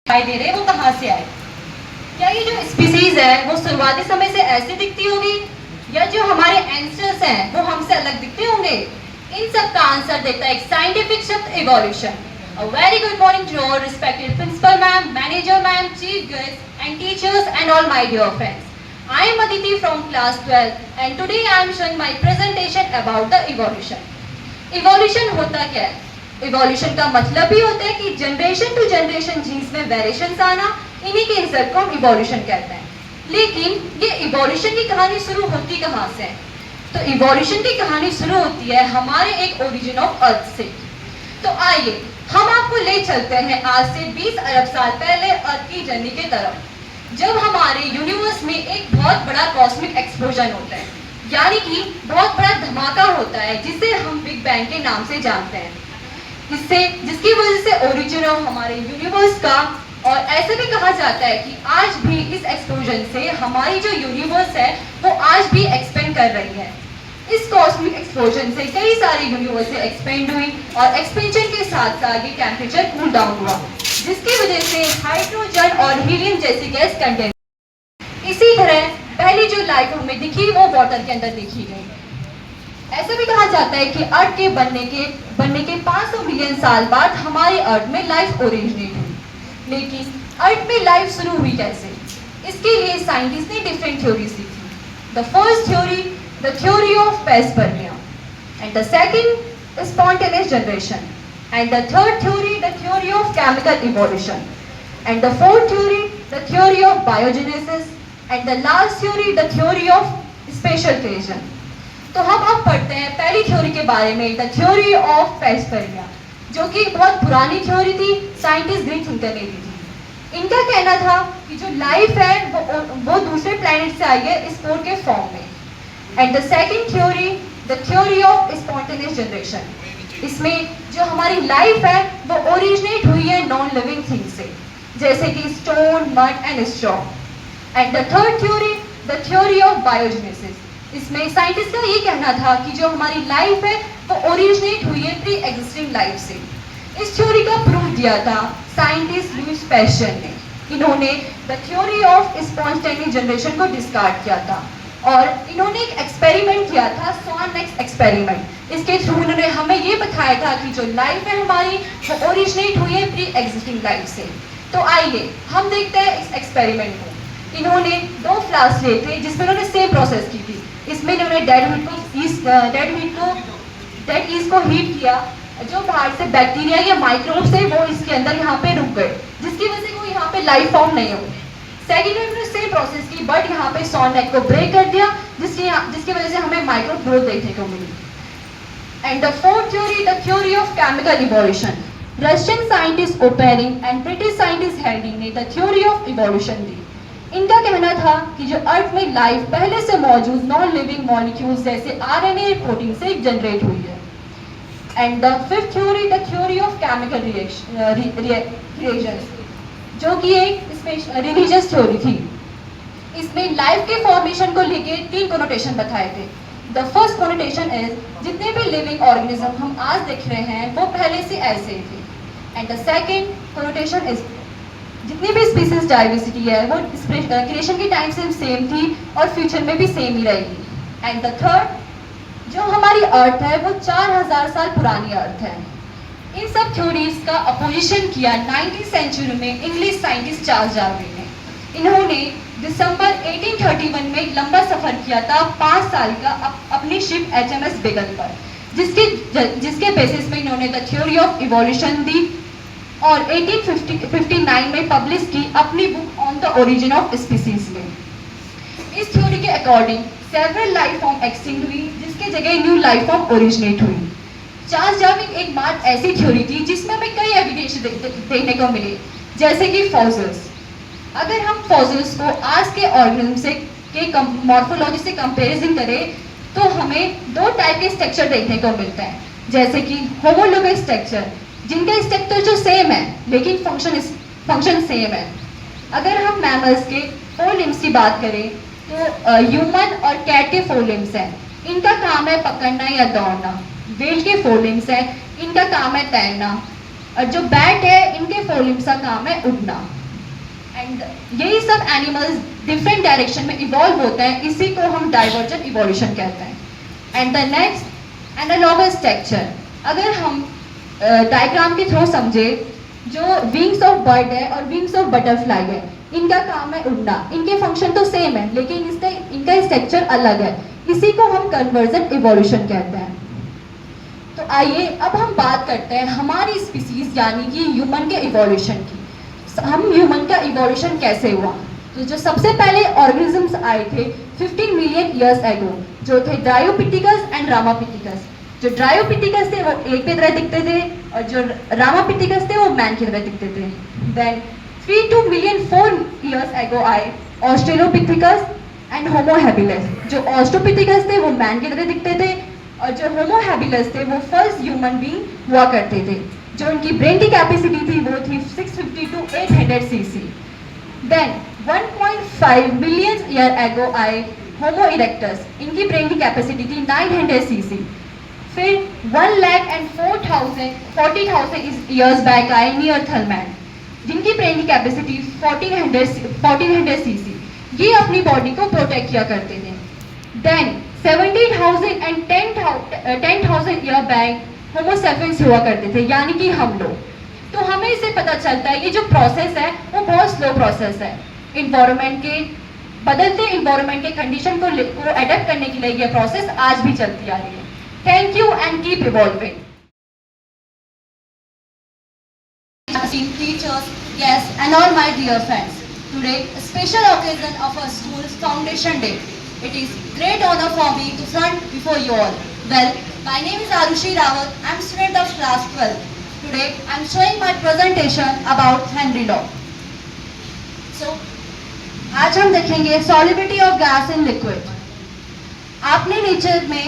दिखाई दे रहे हैं वो कहाँ से आए? क्या ये जो स्पीसीज है वो शुरुआती समय से ऐसे दिखती होगी या जो हमारे एंसेस्टर्स हैं वो हमसे अलग दिखते होंगे? इन सब का आंसर देता है एक साइंटिफिक शब्द evolution. A very good morning to all respected principal ma'am, manager ma'am, chief guests and teachers and all my dear friends. I am Aditi from class 12 and today I am showing my presentation about the evolution. Evolution होता क्या है? Evolution का मतलब ही होता है कि generation to generation jeans में variations आना, इन्हीं के इंसर्ट को हम इवोल्यूशन कहते हैं। लेकिन ये इवोल्यूशन की कहानी शुरू होती कहाँ से है? तो इवोल्यूशन की कहानी शुरू होती है हमारे एक ओरिजिन ऑफ अर्थ से। तो आइए हम आपको ले चलते हैं आज से 20 अरब साल पहले अर्थ की जर्नी के तरफ, जब हमारे यूनिवर्स में एक बहुत बड़ा कॉस्मिक एक्सप्लोजन होता है, यानी कि बहुत बड़ा धमाका होता है जिसे हम बिग बैंग के नाम से जानते हैं। जिसकी वजह से ओरिजिन ऑफ हमारे यूनिवर्स का, और ऐसे भी कहा जाता है कि आज भी इस एक्सप्लोजन से हमारी जो यूनिवर्स है वो आज भी एक्सपेंड कर रही है। इस कॉस्मिक एक्सप्लोजन से कई सारी यूनिवर्स एक्सपेंड हुई और एक्सपेंशन के साथ साथ ये टेम्परेचर कूल डाउन हुआ, जिसकी वजह से हाइड्रोजन और हीलियम जैसी गैस कंटेन। इसी तरह पहली जो लाइफ हमें दिखी वो वाटर के अंदर देखी गई। ऐसा भी कहा जाता है कि अर्थ के बनने के 500 मिलियन साल बाद हमारे अर्थ में लाइफ ओरिजिनेट हुई। लेकिन अर्थ में लाइफ शुरू हुई कैसे? इसके लिए साइंटिस्ट ने डिफरेंट थ्योरीज दी थी। The first theory, the theory of panspermia, and the second spontaneous generation, and the third theory, the theory of chemical evolution, and the fourth theory, the theory of biogenesis, and the last theory, the theory of special creation. तो हम अब पढ़ते हैं पहली theory के बारे में, the theory of पैस्पर्मिया, जो कि बहुत पुरानी थ्योरी थी, साइंटिस्ट ग्रीक थिंकर ने दी थी। इनका कहना था कि जो लाइफ है वो दूसरे प्लैनेट से आई है स्पोर के फॉर्म में। And the second theory, the theory of spontaneous generation, इसमें जो हमारी लाइफ है वो ओरिजिनेट हुई है नॉन लिविंग थिंग से, जैसे कि stone, mud and straw. And the third theory, the theory of biogenesis, इसमें साइंटिस्ट का ये कहना था कि जो हमारी लाइफ है वो ओरिजिनेट हुई है प्री एग्जिस्टिंग लाइफ से। इस थ्योरी का प्रूफ दिया था साइंटिस्ट लुईस पैस्चर ने। इन्होंने the theory of spontaneous generation को डिस्कार्ड किया था और इन्होंने एक एक्सपेरिमेंट किया था, स्वान-नेक्स एक्सपेरिमेंट। इसके थ्रू इन्होंने हमें ये बताया था कि जो लाइफ है हमारी वो ओरिजिनेट हुई है प्री एग्जिस्टिंग लाइफ से। तो आइए हम देखते हैं इस एक्सपेरिमेंट को। इन्होंने 2 फ्लास्क लिए थे जिसमें इन्होंने सेम प्रोसेस की थी। इसमें इन्होंने डेड ईस्ट को हीट किया, जो बाहर से बैक्टीरिया या माइक्रोब्स है वो इसके अंदर यहाँ पे रुक गए, जिसकी वजह से कोई यहाँ पे लाइफ फॉर्म नहीं हुई। सेकेंड इन्होंने सेम प्रोसेस की, बट यहाँ पे सॉन-नेक को ब्रेक कर दिया, जिसकी वजह से हमें माइक्रो ग्रोथ देखने को मिली। And the fourth theory, the theory of chemical evolution, Russian scientist Oparin and British scientist Haldane ने द थ्योरी ऑफ इवोल्यूशन दी। इनका कहना था कि जो अर्थ में लाइफ पहले से मौजूद नॉन लिविंग मॉलिक्यूल्स जैसे आरएनए प्रोटीन से जनरेट हुई है। And the fifth theory, the theory of chemical reactions, जो कि एक रिलीजियस थ्योरी थी। इसमें लाइफ के फॉर्मेशन को लेके 3 कोनोटेशन बताए थे। द फर्स्ट कोनोटेशन इज, जितने भी लिविंग ऑर्गेनिज्म हम आज देख रहे हैं वो पहले से ऐसे ही थे। And the second connotation is, जितनी भी स्पीसीज डाइवर्सिटी है वो क्रिएशन के टाइम से सेम थी और फ्यूचर में भी सेम ही रहेगी। एंड द थर्ड, जो हमारी अर्थ है वो 4000 साल पुरानी अर्थ है। इन सब थ्योरीज का अपोजिशन किया 19th सेंचुरी में इंग्लिश साइंटिस्ट चार्ल्स डार्विन ने। इन्होंने दिसंबर 1831 में एक लंबा सफर किया था 5 साल का अपनी शिप HMS बेगल पर, जिसके बेसिस पे इन्होंने द थ्योरी ऑफ इवोल्यूशन दी और 1859 में पब्लिश की अपनी book on the origin of species में। इस थ्योरी के according several life form extinct हुई, जिसके जगह न्यू लाइफ फॉर्म ओरिजिनेट हुई। चार्ल्स डार्विन एकमात्र ऐसी थ्योरी थी जिसमें हमें कई एविडेंस देखने को मिले, जैसे कि फॉसिल्स। अगर हम फॉसिल्स को आज के ऑर्गेनिज्म के मॉर्फोलॉजी से कंपैरिजन करें तो हमें 2 टाइप के स्ट्रक्चर देखने को मिलते हैं, जैसे कि होमोलोगस स्ट्रक्चर, जिनका स्ट्रक्चर जो सेम है लेकिन फंक्शन सेम है। अगर हम मैमल्स के 4 लिम्स की बात करें तो ह्यूमन और कैट के 4 लिम्स हैं, इनका काम है पकड़ना या दौड़ना। व्हेल के 4 लिम्स हैं, इनका काम है तैरना। और जो बैट है, इनके 4 लिम्स का काम है उड़ना। एंड यही सब एनिमल्स डिफरेंट डायरेक्शन में इवॉल्व होते हैं, इसी को हम डाइवर्जेंट इवोल्यूशन कहते हैं। And the next analogous structure, अगर हम डायग्राम के थ्रू समझे, जो विंग्स ऑफ बर्ड है और विंग्स ऑफ बटरफ्लाई है, इनका काम है उड़ना, इनके फंक्शन तो सेम है लेकिन इनका स्ट्रक्चर अलग है, इसी को हम कन्वर्जेंट इवोल्यूशन कहते हैं। तो आइए अब हम बात करते हैं हमारी स्पीसीज यानी कि ह्यूमन के इवोल्यूशन की। हम ह्यूमन का इवोल्यूशन कैसे हुआ? तो जो सबसे पहले ऑर्गेनिजम्स आए थे 15 मिलियन ईयर्स एगो, जो थे ड्रायोपिथिकस एंड रामापिथिकस। जो ड्रायोपिथिकस थे वो एप की तरह दिखते थे और जो रामापिथिकस थे वो मैन की तरह दिखते थे। देन 3 मिलियन 4 ईयर्स एगो आए ऑस्ट्रेलोपिथिकस एंड होमो हैबिलिस। जो ऑस्ट्रोपिथिकस थे वो मैन की तरह दिखते थे और जो होमो हैबिलिस थे वो फर्स्ट ह्यूमन बीइंग हुआ करते थे। जो उनकी ब्रेन की कैपेसिटी थी वो थी 650 to 800 cc। Then 1.5 million year ago आए होमो इरेक्टस, इनकी ब्रेन की कैपेसिटी थी 900 cc। फिर 1,40,000 ईयर्स बैक आए नियरथल मैन, जिनकी ब्रेन की कैपेसिटी 1400 cc। ये अपनी बॉडी को प्रोटेक्ट किया करते थे। Then 17,000 and 10,000 year back Homo sapiens हुआ करते थे, यानी कि हम लोग। तो हमें इससे पता चलता है ये जो प्रोसेस है वो बहुत स्लो प्रोसेस है। इन्वायरमेंट के बदलते इन्वायरमेंट के कंडीशन को अडेप्ट करने के लिए ये प्रोसेस आज भी चलती आ रही है। Thank you and keep evolving. Teachers, guests and all my dear friends, today a special occasion of our school's foundation day. It is great honor for me to stand before you all. Well, my name is Arushi Rawat. I am student of class 12. Today I am showing my presentation about Henry Law. So, आज हम देखेंगे solubility of gas in liquid. आपने nature में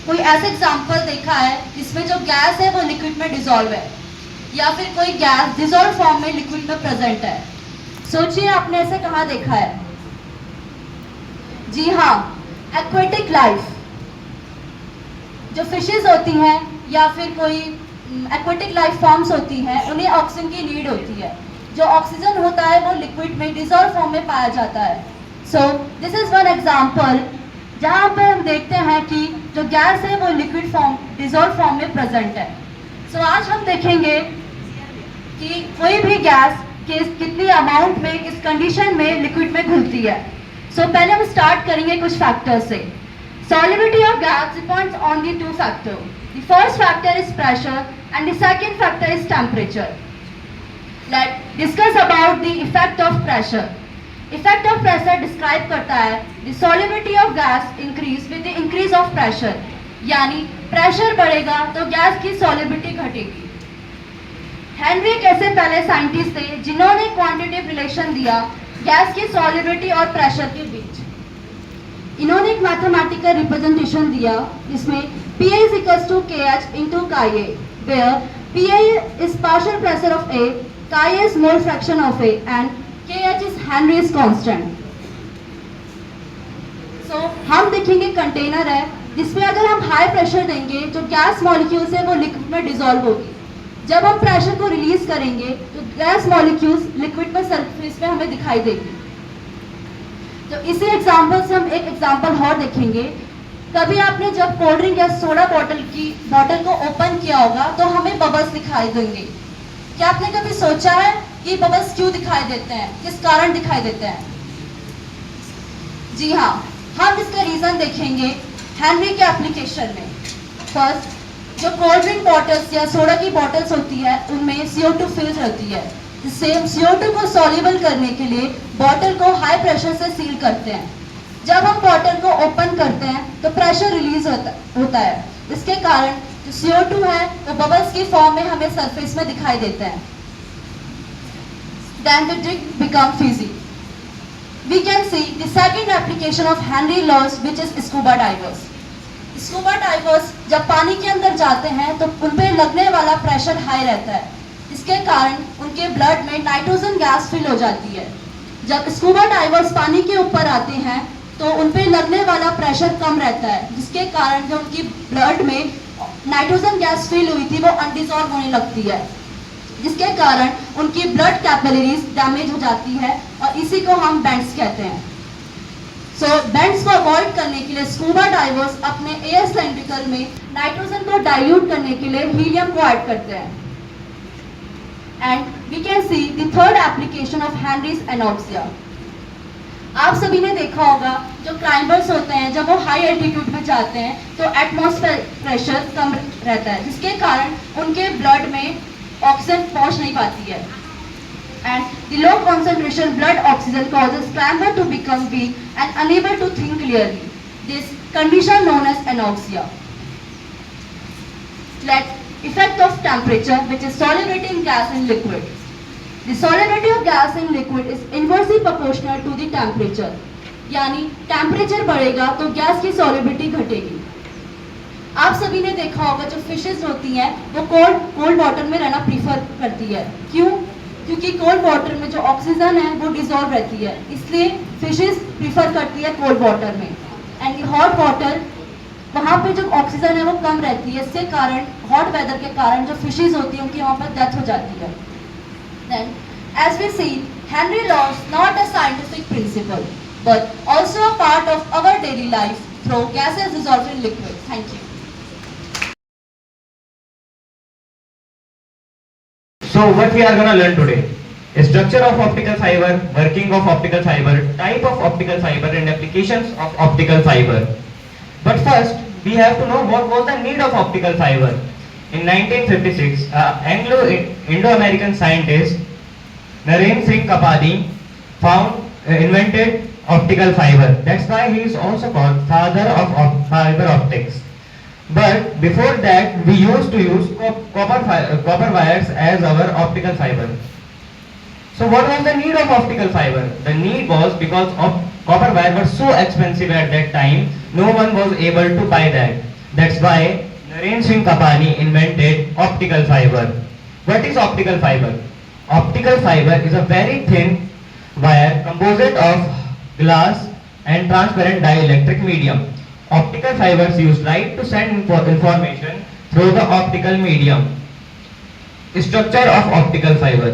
कोई ऐसा example देखा है जिसमें जो गैस है वो लिक्विड में डिसॉल्व है, या फिर कोई गैस डिसॉल्व फॉर्म में लिक्विड में प्रेजेंट है? सोचिए आपने ऐसे कहाँ देखा है? जी हाँ, एक्वेटिक लाइफ। जो फिशेस होती हैं या फिर कोई एक्वेटिक लाइफ फॉर्म्स होती हैं, उन्हें ऑक्सीजन की नीड होती है। जो ऑक्सीजन होता है वो लिक्विड में डिसॉल्व फॉर्म में पाया जाता है। So this is one example जहाँ पर हम देखते हैं कि जो गैस है वो लिक्विड फॉर्म डिसॉल्व फॉर्म में प्रेजेंट है। सो आज हम देखेंगे कि कोई भी गैस कितनी अमाउंट में किस कंडीशन में लिक्विड में घुलती है। सो पहले हम स्टार्ट करेंगे कुछ फैक्टर्स से। Solubility of gas depends on the two factors. The first factor is pressure and the second factor is temperature. Let's discuss about the effect of pressure. Effect of pressure describe करता है the solubility of gas increase with the increase of pressure. यानी pressure बढ़ेगा तो gas की solubility घटेगी। Henry एक ऐसे पहले साइंटिस्ट थे जिन्होंने क्वांटिटेटिव रिलेशन दिया गैस की solubility और प्रेशर के बीच। इन्होंने एक मैथमेटिकल रिप्रेजेंटेशन दिया जिसमें Pa is equals to Kh into Ka, where Pa is partial pressure of A, Ka is mole fraction of A, and Kh is Henry's constant. So हम देखेंगे container है जिसमें अगर हम हाई प्रेशर देंगे जो गैस मॉलिक्यूल्स है वो लिक्विड में डिसॉल्व होगी। जब हम प्रेशर को रिलीज करेंगे तो गैस मॉलिक्यूल्स लिक्विड पर सरफेस पे हमें दिखाई देगी। तो इसी एग्जाम्पल से हम एक एग्जाम्पल और देखेंगे। कभी आपने जब कोल्ड ड्रिंक या सोडा बॉटल को ओपन किया होगा तो हमें बबल्स दिखाई देंगे। क्या आपने कभी सोचा है कि बबल्स क्यों दिखाई देते हैं, किस कारण दिखाई देते हैं? जी हाँ, हम इसका रीजन देखेंगे हेनरी के एप्लीकेशन में। फर्स्ट, जो कोल्ड ड्रिंक बॉटल्स या सोडा की बॉटल्स होती है उनमें CO2 फिल रहती है, जिससे CO2 को सॉल्युबल करने के लिए बॉटल को हाई प्रेशर से सील करते हैं। जब हम बॉटल को ओपन करते हैं तो प्रेशर रिलीज होता है, इसके कारण जो CO2 है वो बबल्स की फॉर्म में हमें सरफेस में दिखाई देते हैं। Then the drink become fizzy. We can see the second application of Henry laws, which is scuba divers. Scuba divers जब पानी के अंदर जाते हैं तो उन पे लगने वाला प्रेशर हाई रहता है, इसके कारण उनके ब्लड में नाइट्रोजन गैस फिल हो जाती है। जब स्कूबा डाइवर्स पानी के ऊपर आते हैं तो उन पे लगने वाला प्रेशर कम रहता है, जिसके कारण जो उनकी ब्लड में नाइट्रोजन गैस फिल हुई थी वो अनडिसॉल्व होने लगती है। जिसके कारण उनकी ब्लड कैपिलरीज डैमेज हो जाती है और इसी को हम बेंड्स कहते हैं। सो बेंड्स को अवॉइड करने के लिए स्कूबा डाइवर्स अपने एयर सिलेंड्रिकल में नाइट्रोजन को डाइल्यूट करने के लिए हीलियम को ऐड करते हैं। And we can see the third application of Henry's anoxia. आप सभी ने देखा होगा जो क्लाइंबर्स होते हैं जब वो हाई एल्टीट्यूड में जाते हैं तो एटमॉस्फेयर प्रेशर कम रहता है, जिसके कारण उनके ब्लड में ऑक्सीजन पहुंच नहीं पाती है। And the low concentration blood oxygen causes climber to become weak and unable to think clearly. This condition known as anoxia. Let's effect of temperature, which is solubility in gas and liquid. The solubility of gas in liquid is inversely proportional to the temperature. यानी temperature बढ़ेगा तो gas की solubility घटेगी। आप सभी ने देखा होगा जो फिशेस होती हैं वो कोल्ड वाटर में रहना प्रीफर करती है। क्यों? क्योंकि कोल्ड वाटर में जो ऑक्सीजन है वो डिसॉल्व रहती है, इसलिए फिशेस प्रीफर करती है कोल्ड वाटर में। एंड हॉट वाटर वहाँ पे जो ऑक्सीजन है वो कम रहती है, इसके कारण हॉट वेदर के कारण जो फिशेस होती हैं उनकी वहाँ पर डेथ हो जाती है। Then as we see Henry laws not a scientific principle but also a part of our daily life through gases dissolved in liquid. Thank you. So what we are going to learn today is structure of optical fiber, working of optical fiber, type of optical fiber and applications of optical fiber. But first we have to know what was the need of optical fiber. In 1956, Anglo-Indo-American scientist Naren Singh Kapadi invented optical fiber. That's why he is also called father of fiber optics. But before that, we used to use copper wires as our optical fiber. So what was the need of optical fiber? The need was because of copper wire was so expensive at that time, no one was able to buy that. That's why Naren Singh Kapani invented optical fiber. What is optical fiber? Optical fiber is a very thin wire composite of glass and transparent dielectric medium. Optical fibers use light to send information through the optical medium. Structure of optical fiber.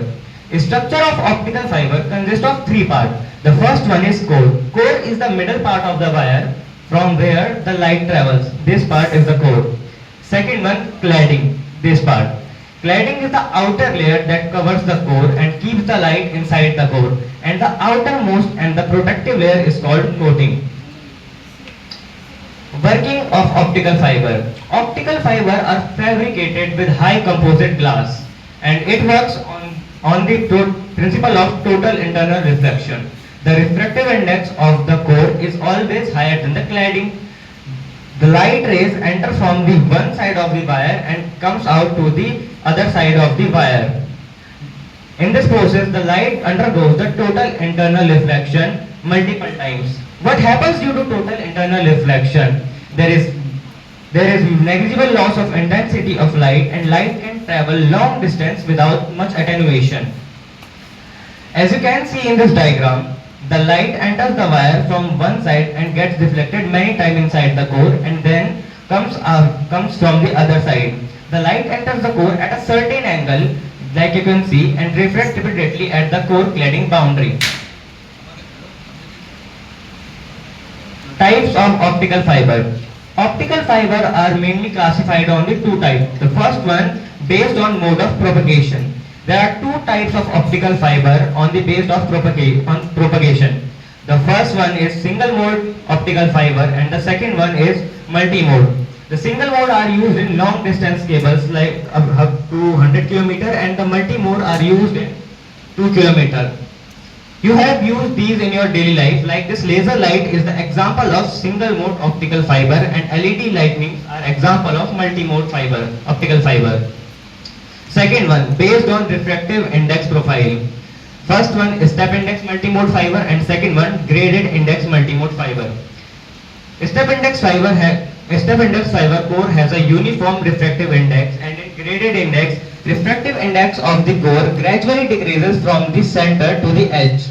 Structure of optical fiber consists of three parts. The first one is core. Core is the middle part of the wire from where the light travels. This part is the core. Second one, cladding. This part. Cladding is the outer layer that covers the core and keeps the light inside the core. And the outermost and the protective layer is called coating. Working of optical fiber. Optical fiber are fabricated with high composite glass and it works on the principle of total internal reflection. The refractive index of the core is always higher than the cladding. The light rays enter from the one side of the wire and comes out to the other side of the wire. In this process, the light undergoes the total internal reflection multiple times. What happens due to total internal reflection? There is negligible loss of intensity of light and light can travel long distance without much attenuation. As you can see in this diagram, the light enters the wire from one side and gets reflected many times inside the core and then comes from the other side. The light enters the core at a certain angle like you can see and refracts repeatedly at the core cladding boundary. Types of optical fiber. Optical fiber are mainly classified on the two types. The first one based on mode of propagation. There are two types of optical fiber on the basis of propagation. The first one is single mode optical fiber and the second one is multi-mode. The single mode are used in long distance cables like up to 100 km and the multi-mode are used in 2 km. You have used these in your daily life, like this laser light is the example of single mode optical fiber and LED lightnings are example of multi-mode fiber, optical fiber. Second one, based on refractive index profile. First one is step index multi-mode fiber and second one graded index multi-mode fiber. Step index fiber core has a uniform refractive index and in graded index, refractive index of the core gradually decreases from the center to the edge.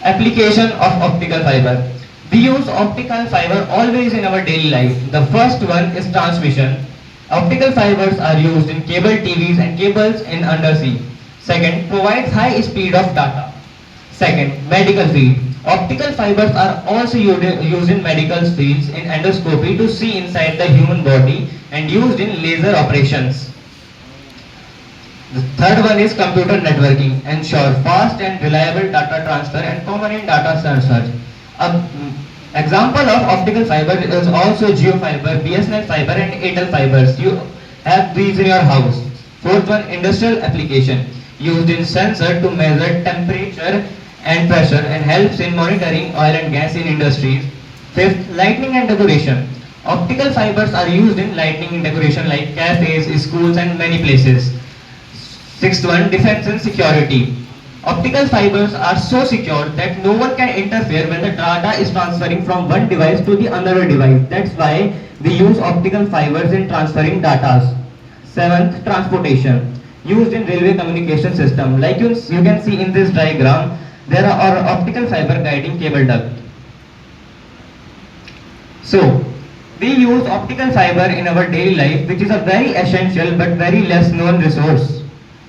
Application of optical fiber. We use optical fiber always in our daily life. The first one is transmission. Optical fibers are used in cable TVs and cables in undersea. Second, provides high speed of data. Second, medical field. Optical fibers are also used in medical fields in endoscopy to see inside the human body and used in laser operations. The third one is computer networking. Ensure fast and reliable data transfer and permanent data search. Example of optical fiber is also Jio fiber, BSNL fiber and Airtel fibers. You have these in your house. Fourth one, industrial application. Used in sensor to measure temperature and pressure and helps in monitoring oil and gas in industries. Fifth, lighting and decoration. Optical fibers are used in lighting and decoration like cafes, schools and many places. Sixth one, defense and security. Optical fibers are so secure that no one can interfere when the data is transferring from one device to the another device. That's why we use optical fibers in transferring data. Seventh, transportation. Used in railway communication system. Like you can see in this diagram, there are optical fiber guiding cable duct. So, we use optical fiber in our daily life, which is a very essential but very less known resource.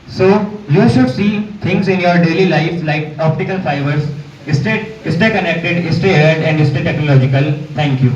So, you should see things in your daily life like optical fibers. Stay connected, stay ahead and stay technological. Thank you.